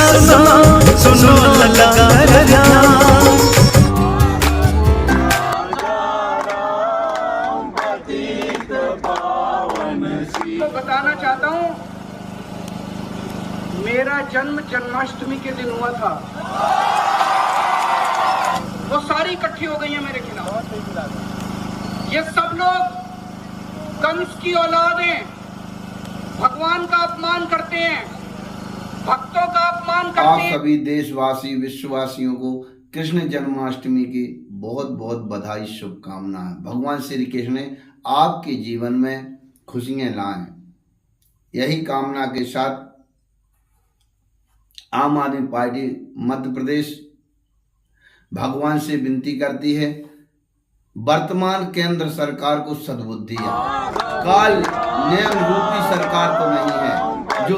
सुनो लगा कर ध्यान। तो बताना चाहता हूँ, मेरा जन्म जन्माष्टमी के दिन हुआ था। वो सारी इकट्ठी हो गई है मेरे खिलाफ। ये सब लोग कंस की औलाद हैं, भगवान का अपमान करते हैं, भक्तों का अपमान करते आप हैं। सभी देशवासी विश्ववासियों को कृष्ण जन्माष्टमी की बहुत बहुत बधाई, शुभकामनाएं। भगवान श्री कृष्ण आपके जीवन में खुशियां लाएं, यही कामना के साथ आम आदमी पार्टी मध्य प्रदेश भगवान से विनती करती है, वर्तमान केंद्र सरकार को सद्बुद्धि है। काल नियम रूपी सरकार तो नहीं है जो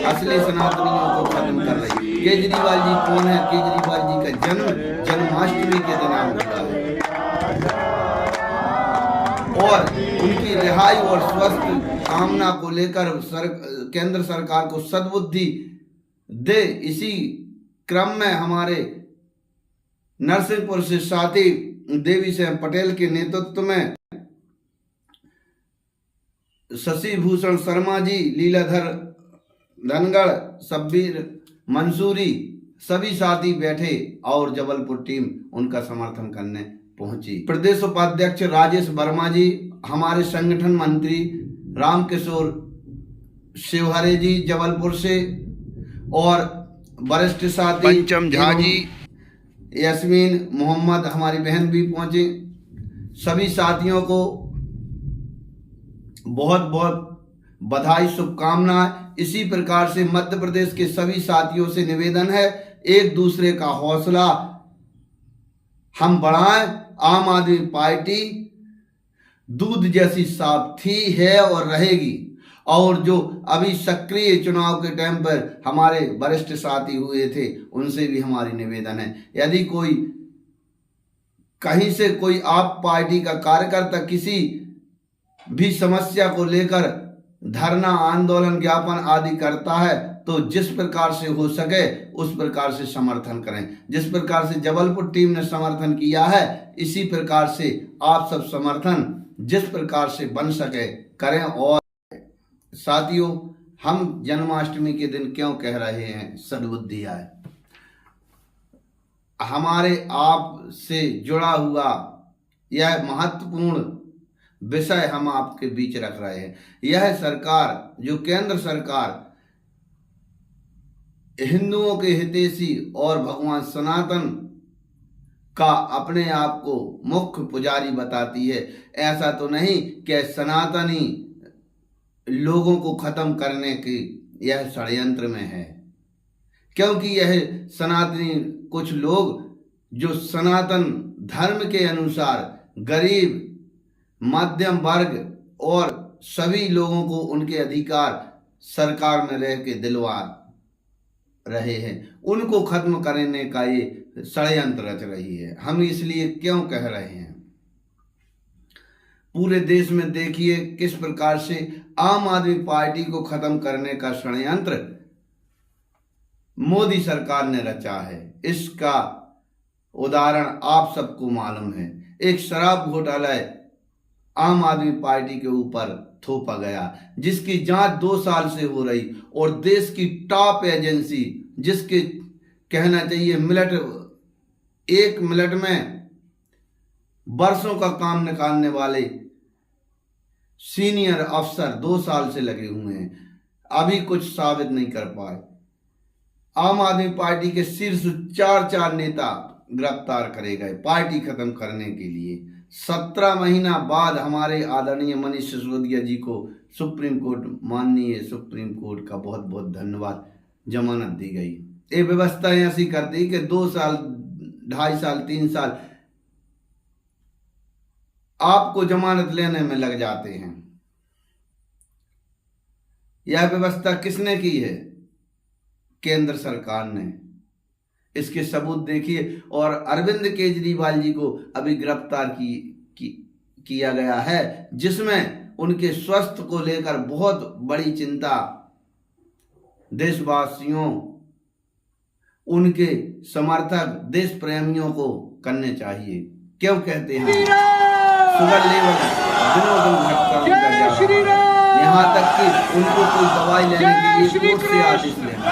असली सनातनियों को खत्म कर रही है। केजरीवाल जी कौन है? केजरीवाल जी का जन्म जन्माष्टमी के दिन हुआ है और उनकी रिहाई और स्वस्थ कामना को लेकर केंद्र सरकार को सद्बुद्धि दे। इसी क्रम में हमारे नरसिंहपुर से साथी देवी सिंह पटेल के नेतृत्व में शशि भूषण शर्मा जी, लीलाधर धनगढ़, शब्बीर मंसूरी, सभी साथी बैठे और जबलपुर टीम उनका समर्थन करने पहुंची। प्रदेश उपाध्यक्ष राजेश वर्मा जी, हमारे संगठन मंत्री रामकिशोर शिवहरे जी जबलपुर से, और वरिष्ठ साथी पंचम झा जी, यास्मीन मोहम्मद हमारी बहन भी पहुंचे। सभी साथियों को बहुत बहुत बधाई, शुभकामनाएं। इसी प्रकार से मध्य प्रदेश के सभी साथियों से निवेदन है, एक दूसरे का हौसला हम बढ़ाएं। आम आदमी पार्टी दूध जैसी साफ थी, है और रहेगी। और जो अभी सक्रिय चुनाव के टाइम पर हमारे वरिष्ठ साथी हुए थे, उनसे भी हमारी निवेदन है, यदि कोई कहीं से कोई आप पार्टी का कार्यकर्ता किसी भी समस्या को लेकर धरना, आंदोलन, ज्ञापन आदि करता है, तो जिस प्रकार से हो सके उस प्रकार से समर्थन करें। जिस प्रकार से जबलपुर टीम ने समर्थन किया है, इसी प्रकार से आप सब समर्थन जिस प्रकार से बन सके करें। और साथियों, हम जन्माष्टमी के दिन क्यों कह रहे हैं सद्बुद्धि आए? हमारे आप से जुड़ा हुआ यह महत्वपूर्ण विषय हम आपके बीच रख रहे हैं। यह सरकार, जो केंद्र सरकार हिंदुओं के हितैषी और भगवान सनातन का अपने आप को मुख्य पुजारी बताती है, ऐसा तो नहीं कि सनातनी लोगों को खत्म करने की यह षड्यंत्र में है। क्योंकि यह सनातनी कुछ लोग जो सनातन धर्म के अनुसार गरीब, मध्यम वर्ग और सभी लोगों को उनके अधिकार सरकार में रह के दिलवा रहे हैं, उनको खत्म करने का ये षड्यंत्र रच रही है। हम इसलिए क्यों कह रहे हैं, पूरे देश में देखिए किस प्रकार से आम आदमी पार्टी को खत्म करने का षड्यंत्र मोदी सरकार ने रचा है। इसका उदाहरण आप सबको मालूम है। एक शराब घोटाला आम आदमी पार्टी के ऊपर थोपा गया, जिसकी जांच 2 साल से हो रही, और देश की टॉप एजेंसी, जिसके कहना चाहिए एक मिनट में वर्षों का काम निकालने वाले सीनियर अफसर 2 साल से लगे हुए हैं, अभी कुछ साबित नहीं कर पाए। आम आदमी पार्टी के शीर्ष 4 नेता गिरफ्तार करे गए पार्टी खत्म करने के लिए। 17 महीना बाद हमारे आदरणीय मनीष सिसोदिया जी को सुप्रीम कोर्ट, माननीय सुप्रीम कोर्ट का बहुत बहुत धन्यवाद, जमानत दी गई। ये व्यवस्था ऐसी कर दी कि 2 साल, 2.5 साल, 3 साल आपको जमानत लेने में लग जाते हैं। यह व्यवस्था किसने की है? केंद्र सरकार ने। इसके सबूत देखिए। और अरविंद केजरीवाल जी को अभी गिरफ्तार किया गया है, जिसमें उनके स्वास्थ्य को लेकर बहुत बड़ी चिंता देशवासियों उनके समर्थक देश प्रेमियों को करने चाहिए। क्यों कहते हैं शुगर लेवल दिनों दिन घटता जा रहा है, यहाँ तक कि उनको कोई दवाई लेने के लिए कोर्ट से आदेश लेना।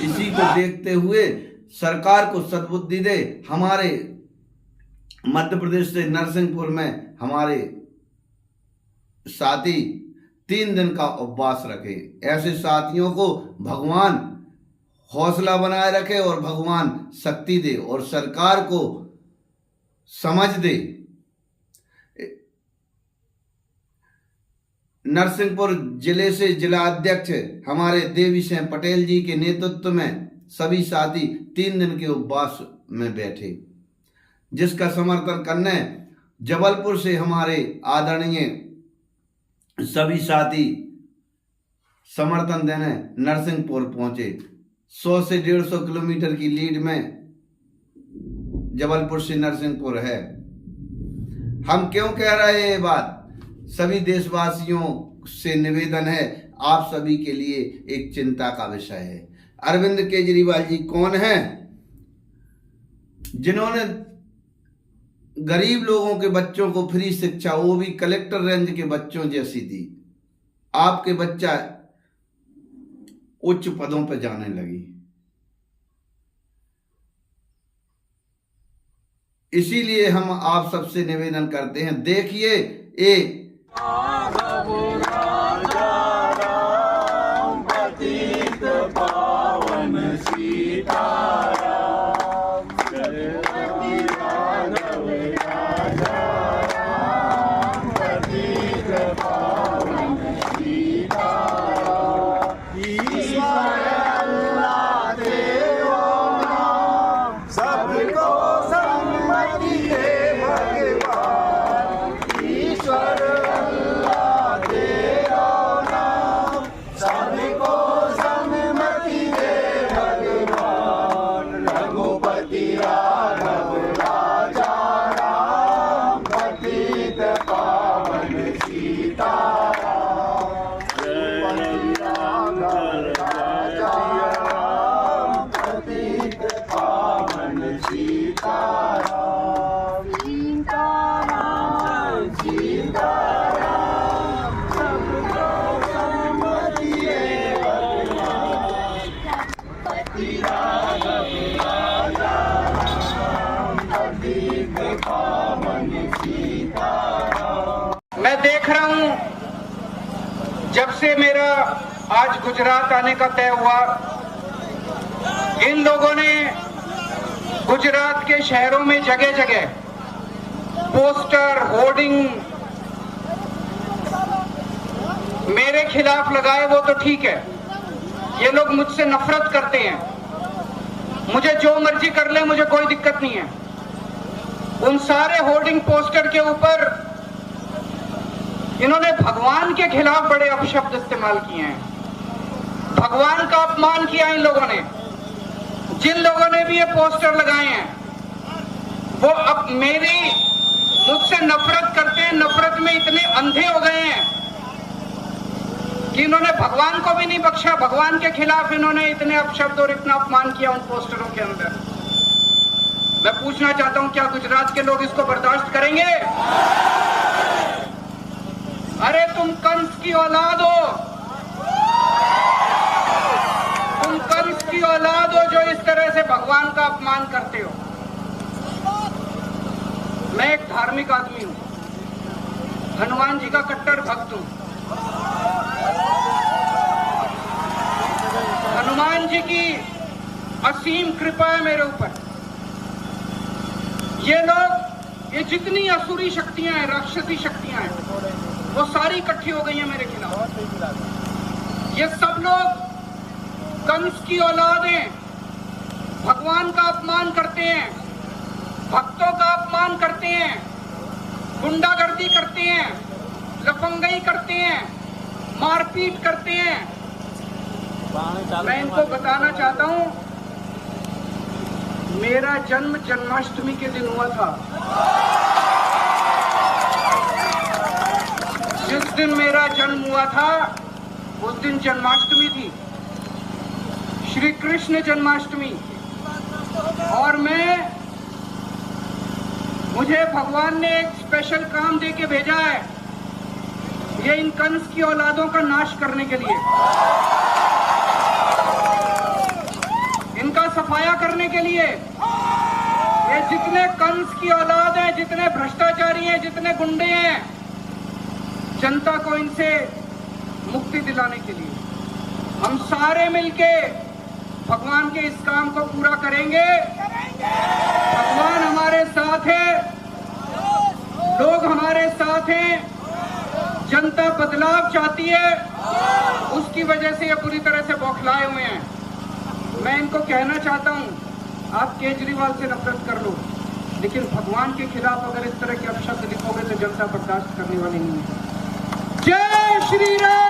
इसी को देखते हुए सरकार को सद्बुद्धि दे। हमारे मध्य प्रदेश से नरसिंहपुर में हमारे साथी 3 दिन का उपवास रखे। ऐसे साथियों को भगवान हौसला बनाए रखे और भगवान शक्ति दे और सरकार को समझ दे। नरसिंहपुर जिले से जिला अध्यक्ष हमारे देवी सिंह पटेल जी के नेतृत्व में सभी साथी 3 दिन के उपवास में बैठे, जिसका समर्थन करने जबलपुर से हमारे आदरणीय सभी साथी समर्थन देने नरसिंहपुर पहुंचे। 100 से 150 किलोमीटर की लीड में जबलपुर से नरसिंहपुर है। हम क्यों कह रहे हैं ये बात? सभी देशवासियों से निवेदन है, आप सभी के लिए एक चिंता का विषय है। अरविंद केजरीवाल जी कौन हैं? जिन्होंने गरीब लोगों के बच्चों को फ्री शिक्षा, वो भी कलेक्टर रेंज के बच्चों जैसी दी। आपके बच्चा उच्च पदों पर जाने लगी। इसीलिए हम आप सबसे निवेदन करते हैं, देखिए ये मैं देख रहा हूं, जब से मेरा आज गुजरात आने का तय हुआ, इन लोगों ने गुजरात के शहरों में जगह जगह पोस्टर, होर्डिंग मेरे खिलाफ लगाए। वो तो ठीक है, ये लोग मुझसे नफरत करते हैं, मुझे जो मर्जी कर ले, मुझे कोई दिक्कत नहीं है। उन सारे होर्डिंग पोस्टर के ऊपर इन्होंने भगवान के खिलाफ बड़े अपशब्द इस्तेमाल किए हैं। भगवान का अपमान किया इन लोगों ने। जिन लोगों ने भी ये पोस्टर लगाए हैं वो अब मुझसे नफरत करते हैं। नफरत में इतने अंधे हो गए हैं कि इन्होंने भगवान को भी नहीं बख्शा। भगवान के खिलाफ इन्होंने इतने अपशब्द और इतना अपमान किया उन पोस्टरों के अंदर। मैं पूछना चाहता हूं, क्या गुजरात के लोग इसको बर्दाश्त करेंगे? अरे तुम कंस की औलाद हो, तुम कंस की औलाद हो जो इस तरह से भगवान का अपमान करते हो। मैं एक धार्मिक आदमी हूं, हनुमान जी का कट्टर भक्त हूं। हनुमान जी की असीम कृपा है मेरे ऊपर। ये लोग, ये जितनी असुरी शक्तियां हैं, राक्षसी शक्तियां हैं, वो सारी इकट्ठी हो गई हैं मेरे खिलाफ। ये सब लोग कंस की औलाद हैं, भगवान का अपमान करते हैं, भक्तों का अपमान करते हैं, गुंडागर्दी करते हैं, लफंगई करते हैं, मारपीट करते हैं। मैं इनको बताना चाहता हूं, मेरा जन्म जन्माष्टमी के दिन हुआ था। जिस दिन मेरा जन्म हुआ था उस दिन जन्माष्टमी थी। श्री कृष्ण जन्माष्टमी, और मुझे भगवान ने एक स्पेशल काम दे के भेजा है, ये इन कंस की औलादों का नाश करने के लिए, इनका सफाया करने के लिए। ये जितने कंस की औलाद हैं, जितने भ्रष्टाचारी हैं, जितने गुंडे हैं, जनता को इनसे मुक्ति दिलाने के लिए हम सारे मिलके भगवान के इस काम को पूरा करेंगे। भगवान हमारे साथ है, लोग हमारे साथ हैं, जनता बदलाव चाहती है, उसकी वजह से ये पूरी तरह से बौखलाए हुए हैं। मैं इनको कहना चाहता हूं, आप केजरीवाल से नफरत कर लो, लेकिन भगवान के खिलाफ अगर इस तरह के अपशब्द लिखोगे तो जनता बर्दाश्त करने वाली नहीं है। जय श्री राम।